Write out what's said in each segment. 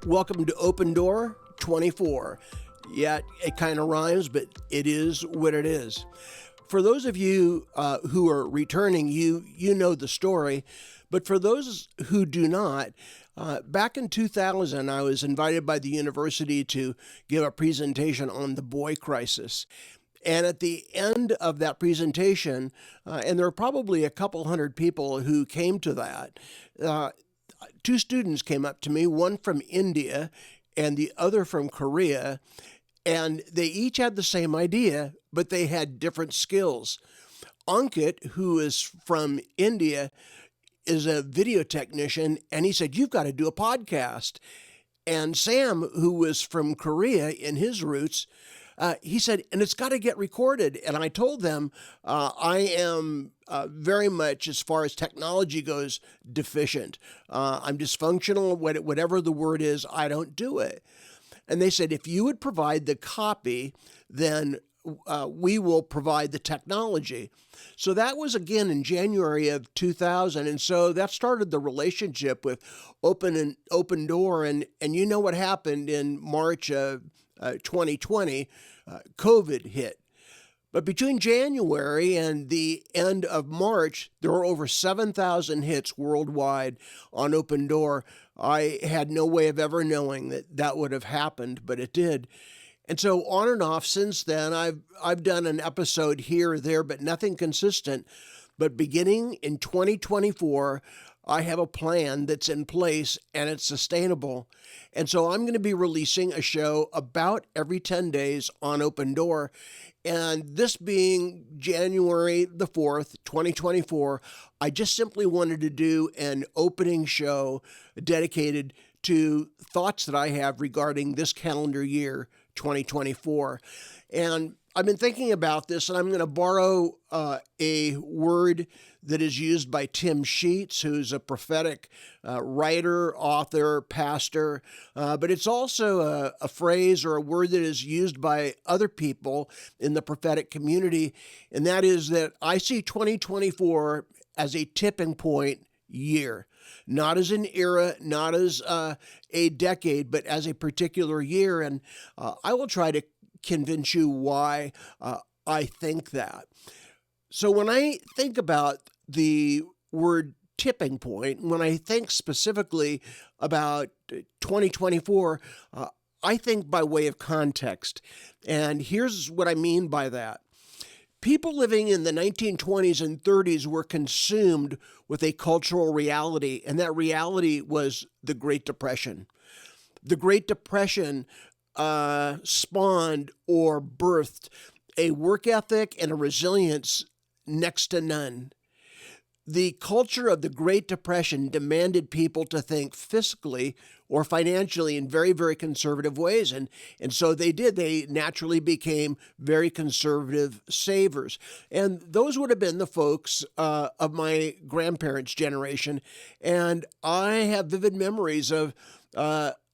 Welcome to Open Door 24. Yeah, it kind of rhymes, but it is what it is. For those of you who are returning, you know the story. But for those who do not, back in 2000, I was invited by the university to give a presentation on the boy crisis. And at the end of that presentation, and there were probably a couple hundred people who came to that, two students came up to me, one from India and the other from Korea, and they each had the same idea, but they had different skills. Ankit, who is from India, is a video technician, and he said, "You've got to do a podcast." And Sam, who was from Korea in his roots, he said, "And it's got to get recorded." And I told them, I am very much, as far as technology goes, deficient. I'm dysfunctional, whatever the word is, I don't do it. And they said, "If you would provide the copy, then we will provide the technology." So that was again in January of 2000. And so that started the relationship with Open Door. And you know what happened in March of 2020, COVID hit. But between January and the end of March, there were over 7,000 hits worldwide on Open Door. I had no way of ever knowing that would have happened, but it did. And so on and off since then, I've done an episode here or there, but nothing consistent. But beginning in 2024, I have a plan that's in place and it's sustainable. And so I'm going to be releasing a show about every 10 days on Open Door. And this being January the 4th, 2024, I just simply wanted to do an opening show dedicated to thoughts that I have regarding this calendar year, 2024. And I've been thinking about this, and I'm going to borrow a word that is used by Tim Sheets, who's a prophetic writer, author, pastor. But it's also a phrase or a word that is used by other people in the prophetic community. And that is that I see 2024 as a tipping point year. Not as an era, not as a decade, but as a particular year. And I will try to convince you why I think that. So when I think about the word tipping point, when I think specifically about 2024, I think by way of context. And here's what I mean by that. People living in the 1920s and 30s were consumed with a cultural reality, and that reality was the Great Depression. The Great Depression spawned or birthed a work ethic and a resilience next to none. The culture of the Great Depression demanded people to think fiscally or financially in very, very conservative ways. And so they did. They naturally became very conservative savers. And those would have been the folks of my grandparents' generation. And I have vivid memories of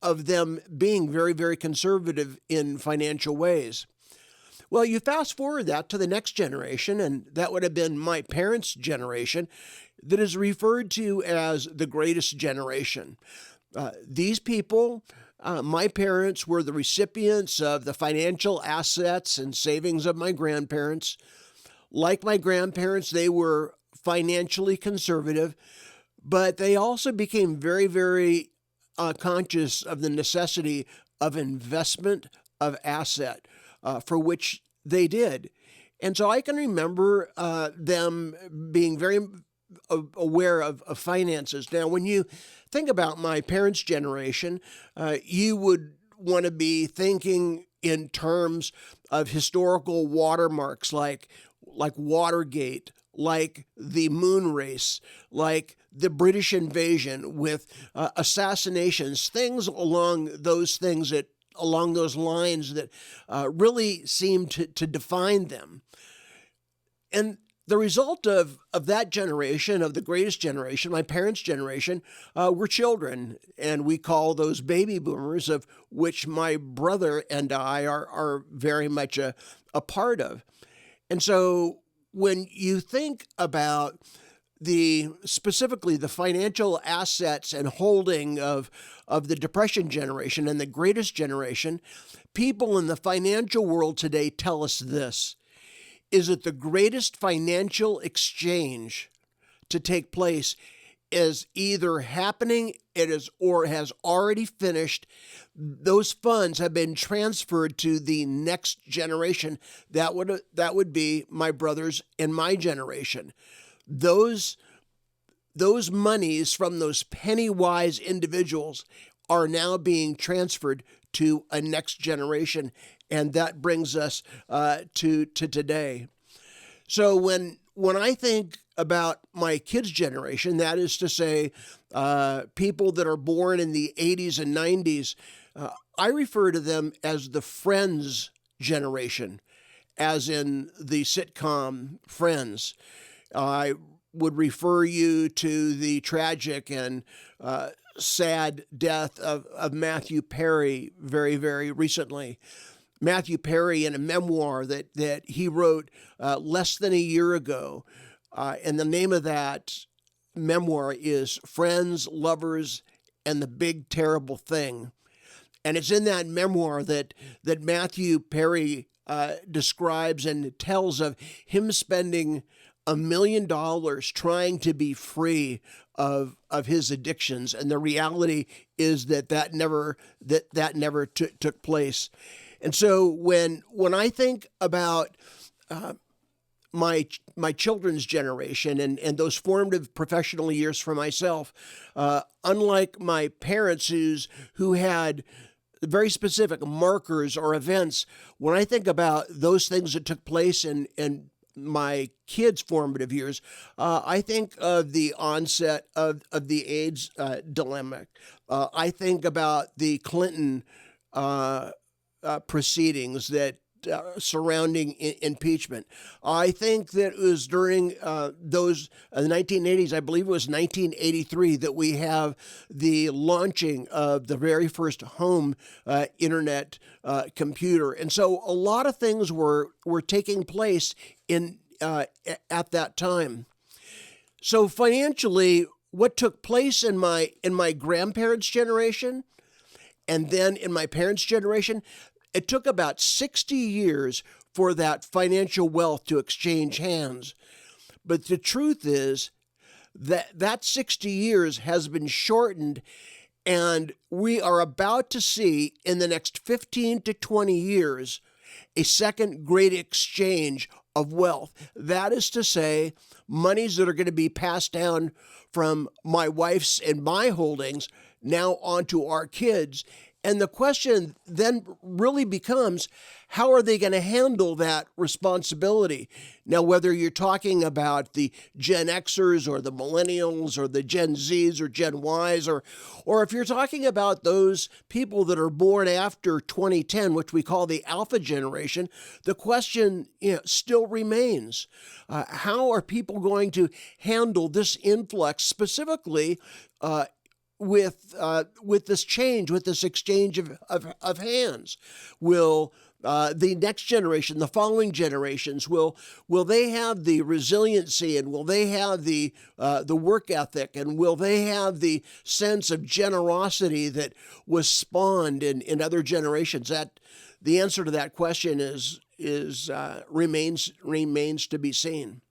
them being very, very conservative in financial ways. Well, you fast forward that to the next generation, and that would have been my parents' generation, that is referred to as the greatest generation. These people, my parents, were the recipients of the financial assets and savings of my grandparents. Like my grandparents, they were financially conservative, but they also became very, very conscious of the necessity of investment of asset, for which they did. And so I can remember them being very aware of finances. Now, when you think about my parents' generation, you would want to be thinking in terms of historical watermarks like Watergate, like the moon race, like the British invasion with assassinations, things along those lines that really seem to define them. And the result of that generation, of the greatest generation, my parents' generation, were children. And we call those baby boomers, of which my brother and I are very much a part of. And so when you think about specifically the financial assets and holding of the Depression generation and the greatest generation, people in the financial world today tell us this: is that the greatest financial exchange to take place is either happening, it is, or has already finished. Those funds have been transferred to the next generation. That would be my brothers and my generation. Those monies from those penny-wise individuals are now being transferred to a next generation, and that brings us to today. So when I think about my kids' generation, that is to say, people that are born in the 80s and 90s, I refer to them as the Friends generation, as in the sitcom Friends. I would refer you to the tragic and sad death of Matthew Perry very, very recently. Matthew Perry, in a memoir that he wrote less than a year ago, and the name of that memoir is Friends, Lovers, and the Big Terrible Thing. And it's in that memoir that Matthew Perry describes and tells of him spending $1 million trying to be free of his addictions, and the reality is that never took place. And so when I think about my children's generation and those formative professional years for myself, unlike my parents who had very specific markers or events, when I think about those things that took place in my kids' formative years, I think of the onset of the AIDS dilemma. I think about the Clinton proceedings that surrounding impeachment. I think that it was during the 1980s, I believe it was 1983, that we have the launching of the very first home internet computer. And so a lot of things were taking place at that time. So financially, what took place in my grandparents' generation and then in my parents' generation, it took about 60 years for that financial wealth to exchange hands. But the truth is that 60 years has been shortened, and we are about to see in the next 15 to 20 years a second great exchange of wealth. That is to say, monies that are going to be passed down from my wife's and my holdings now onto our kids. And the question then really becomes, how are they going to handle that responsibility? Now, whether you're talking about the Gen Xers or the Millennials or the Gen Zs or Gen Ys, or if you're talking about those people that are born after 2010, which we call the Alpha generation, the question still remains. How are people going to handle this influx specifically with this change, with this exchange of hands? Will the next generation, the following generations, will they have the resiliency, and will they have the work ethic, and will they have the sense of generosity that was spawned in other generations? That the answer to that question remains to be seen.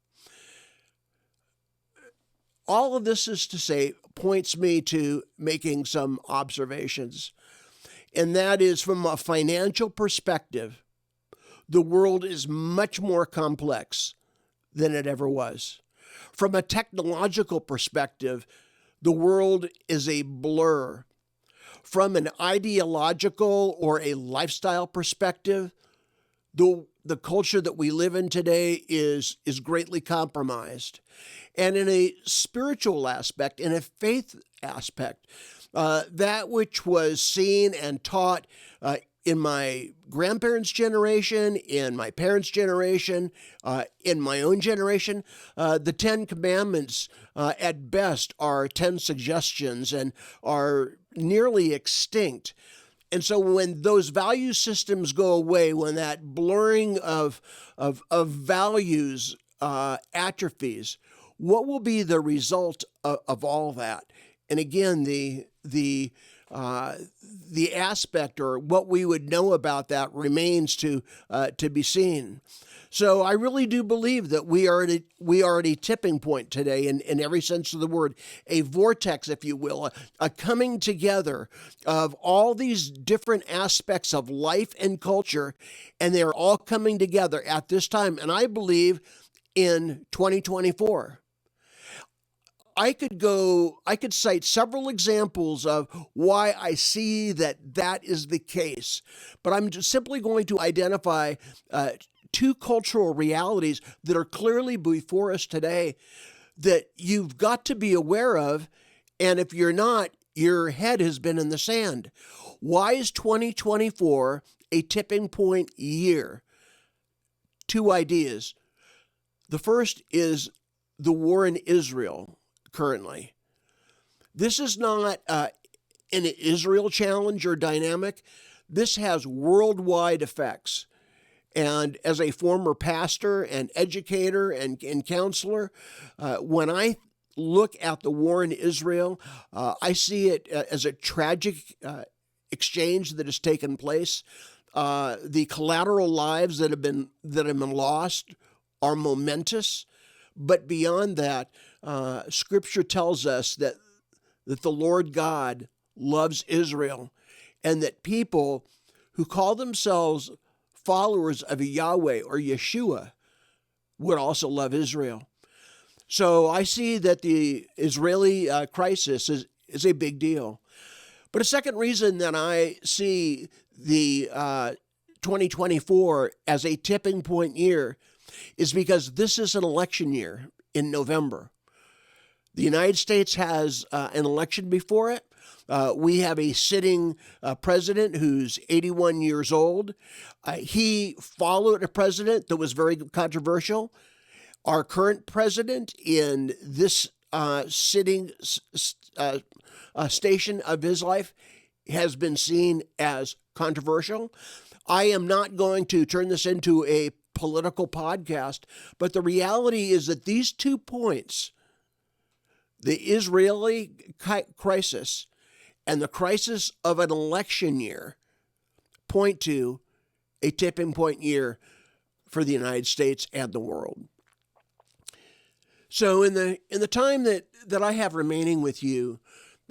All of this is to say, points me to making some observations. And that is, from a financial perspective, the world is much more complex than it ever was. From a technological perspective, the world is a blur. From an ideological or a lifestyle perspective, the culture that we live in today is greatly compromised. And in a spiritual aspect, in a faith aspect, that which was seen and taught in my grandparents' generation, in my parents' generation, in my own generation, the 10 Commandments at best are 10 suggestions and are nearly extinct. And so when those value systems go away, when that blurring of values atrophies, what will be the result of all that? And again, the aspect or what we would know about that remains to be seen. So I really do believe that we are at a tipping point today in every sense of the word, a vortex, if you will, a coming together of all these different aspects of life and culture, and they're all coming together at this time. And I believe in 2024. I could cite several examples of why I see that is the case, but I'm just simply going to identify two cultural realities that are clearly before us today that you've got to be aware of, and if you're not, your head has been in the sand. Why is 2024 a tipping point year? Two ideas. The first is the war in Israel currently. This is not an Israel challenge or dynamic. This has worldwide effects. And as a former pastor and educator and counselor, when I look at the war in Israel, I see it as a tragic exchange that has taken place. The collateral lives that have been lost are momentous. But beyond that, Scripture tells us that the Lord God loves Israel, and that people who call themselves followers of Yahweh or Yeshua would also love Israel. So I see that the Israeli crisis is a big deal. But a second reason that I see the 2024 as a tipping point year is because this is an election year in November. The United States has an election before it. We have a sitting president who's 81 years old. He followed a president that was very controversial. Our current president in this sitting station of his life has been seen as controversial. I am not going to turn this into a political podcast, but the reality is that these 2 points, the Israeli crisis and the crisis of an election year, point to a tipping point year for the United States and the world. So in the time that I have remaining with you,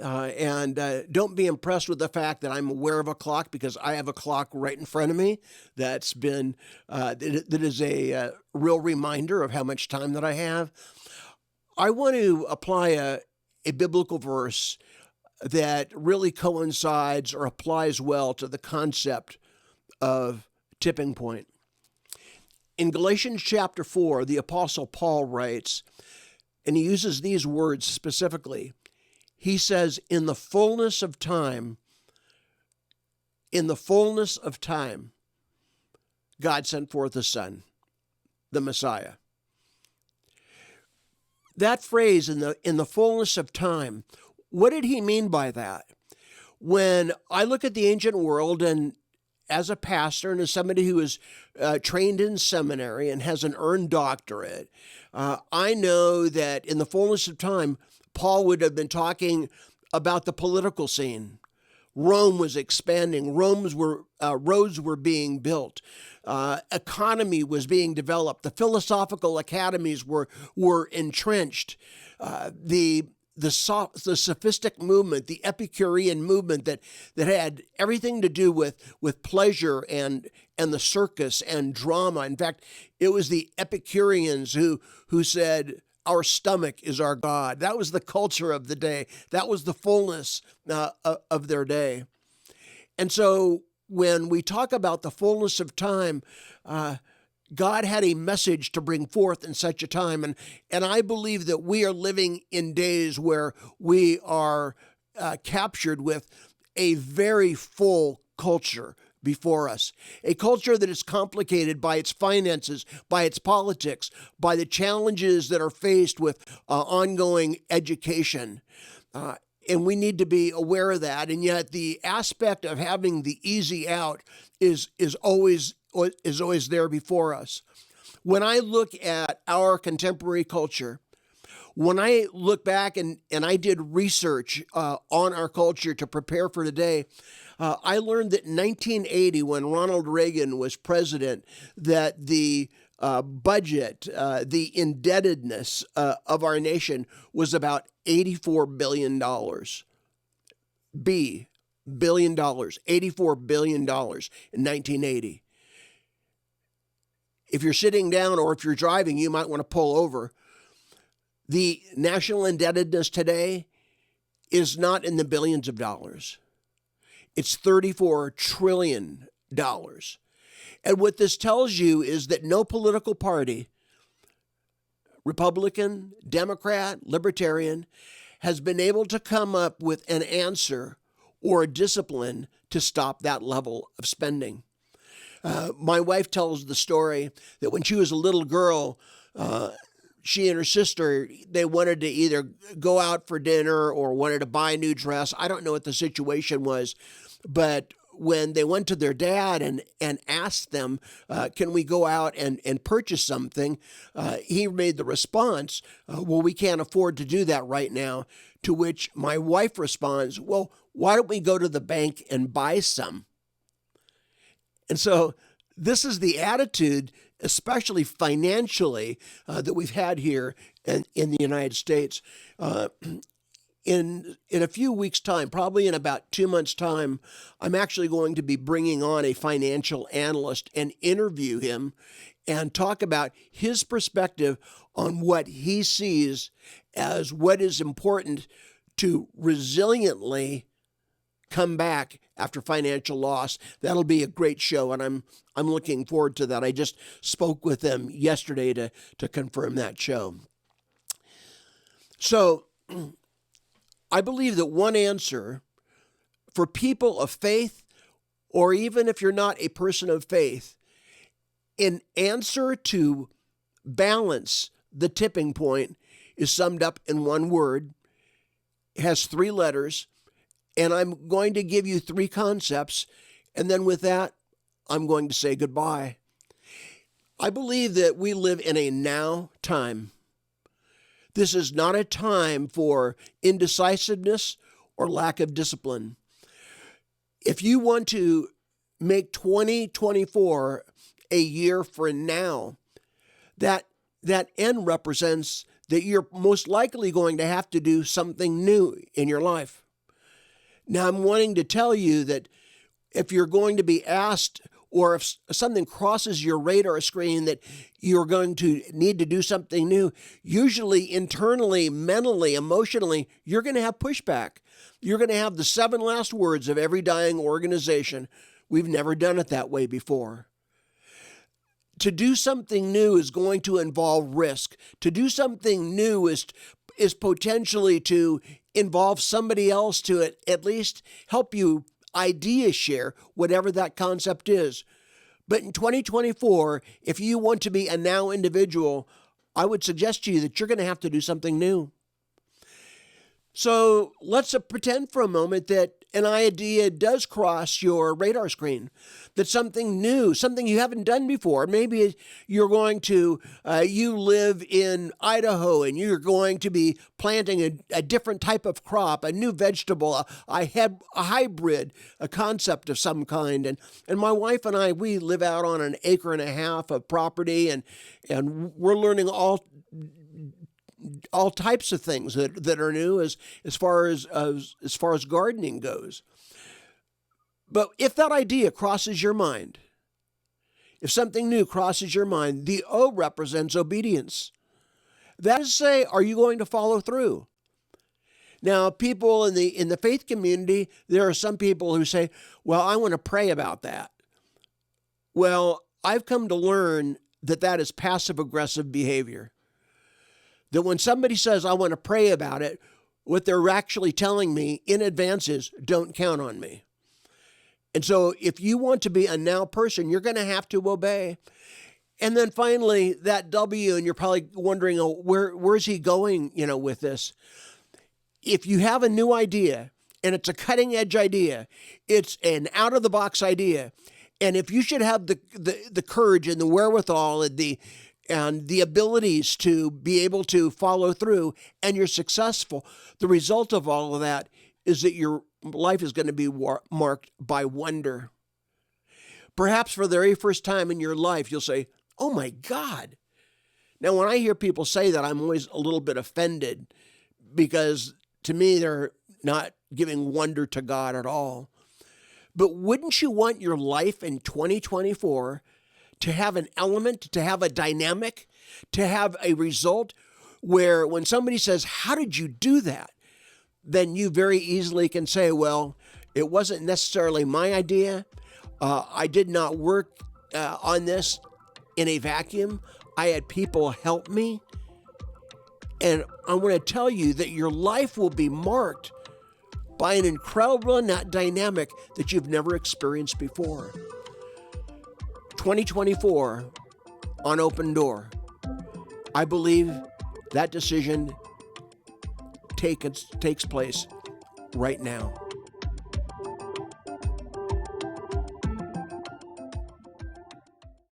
and don't be impressed with the fact that I'm aware of a clock, because I have a clock right in front of me that's been that is a real reminder of how much time that I have. I want to apply a biblical verse that really coincides or applies well to the concept of tipping point. In Galatians chapter 4, the Apostle Paul writes, and he uses these words specifically. He says, in the fullness of time, God sent forth the Son, the Messiah. That phrase, in the fullness of time, what did he mean by that? When I look at the ancient world, and as a pastor and as somebody who is trained in seminary and has an earned doctorate, I know that in the fullness of time, Paul would have been talking about the political scene. Rome was expanding. Roads were being built. Economy was being developed. The philosophical academies were entrenched. The sophistic movement, the Epicurean movement that had everything to do with pleasure and the circus and drama. In fact, it was the Epicureans who said, our stomach is our God. That was the culture of the day. That was the fullness of their day. And so when we talk about the fullness of time, God had a message to bring forth in such a time. And I believe that we are living in days where we are captured with a very full culture before us, a culture that is complicated by its finances, by its politics, by the challenges that are faced with ongoing education. And we need to be aware of that. And yet the aspect of having the easy out is always there before us. When I look at our contemporary culture, When I look back and I did research on our culture to prepare for today, I learned that in 1980, when Ronald Reagan was president, that the budget, the indebtedness of our nation was about $84 billion. Billion dollars, $84 billion in 1980. If you're sitting down or if you're driving, you might want to pull over. The national indebtedness today is not in the billions of dollars. It's $34 trillion. And what this tells you is that no political party, Republican, Democrat, Libertarian, has been able to come up with an answer or a discipline to stop that level of spending. My wife tells the story that when she was a little girl, she and her sister, they wanted to either go out for dinner or wanted to buy a new dress. I don't know what the situation was, but when they went to their dad and asked them, can we go out and purchase something, he made the response, well, we can't afford to do that right now. To which my wife responds, well, why don't we go to the bank and buy some? And so this is the attitude, especially financially, that we've had here in the United States. In a few weeks' time, probably in about 2 months' time, I'm actually going to be bringing on a financial analyst and interview him and talk about his perspective on what he sees as what is important to resiliently come back after financial loss. That'll be a great show, and I'm looking forward to that. I just spoke with them yesterday to confirm that show. So I believe that one answer for people of faith, or even if you're not a person of faith, an answer to balance the tipping point is summed up in one word. It has 3 letters, and I'm going to give you 3 concepts, and then with that, I'm going to say goodbye. I believe that we live in a now time. This is not a time for indecisiveness or lack of discipline. If you want to make 2024 a year for now, that N represents that you're most likely going to have to do something new in your life. Now, I'm wanting to tell you that if you're going to be asked, or if something crosses your radar screen that you're going to need to do something new, usually internally, mentally, emotionally, you're going to have pushback. You're going to have the 7 last words of every dying organization. We've never done it that way before. To do something new is going to involve risk. To do something new is potentially to involve somebody else to at least help you idea share, whatever that concept is. But in 2024, if you want to be a now individual, I would suggest to you that you're going to have to do something new. So let's pretend for a moment that an idea does cross your radar screen, that something new, something you haven't done before. Maybe you're going to, you live in Idaho and you're going to be planting a different type of crop, a new vegetable, a hybrid, a concept of some kind. And my wife and I, we live out on an 1.5 acres of property, and we're learning all types of things that are new as far as gardening goes. But if that idea crosses your mind, if something new crosses your mind, the O represents obedience. That is to say, are you going to follow through? Now, people in the faith community, there are some people who say, well, I want to pray about that. Well, I've come to learn that is passive-aggressive behavior. That when somebody says, I want to pray about it, what they're actually telling me in advance is, don't count on me. And so if you want to be a now person, you're going to have to obey. And then finally, that W, and you're probably wondering, oh, where's he going, with this? If you have a new idea, and it's a cutting-edge idea, it's an out-of-the-box idea, and if you should have the courage and the wherewithal and and the abilities to be able to follow through, and you're successful, the result of all of that is that your life is going to be marked by wonder. Perhaps for the very first time in your life, you'll say, "Oh my God." Now, when I hear people say that, I'm always a little bit offended, because to me, they're not giving wonder to God at all. But wouldn't you want your life in 2024 to have an element, to have a dynamic, to have a result where when somebody says, "How did you do that?" then you very easily can say, "Well, it wasn't necessarily my idea. I did not work on this in a vacuum. I had people help me." And I want to tell you that your life will be marked by an incredible dynamic that you've never experienced before. 2024 on Open Door. I believe that decision takes place right now.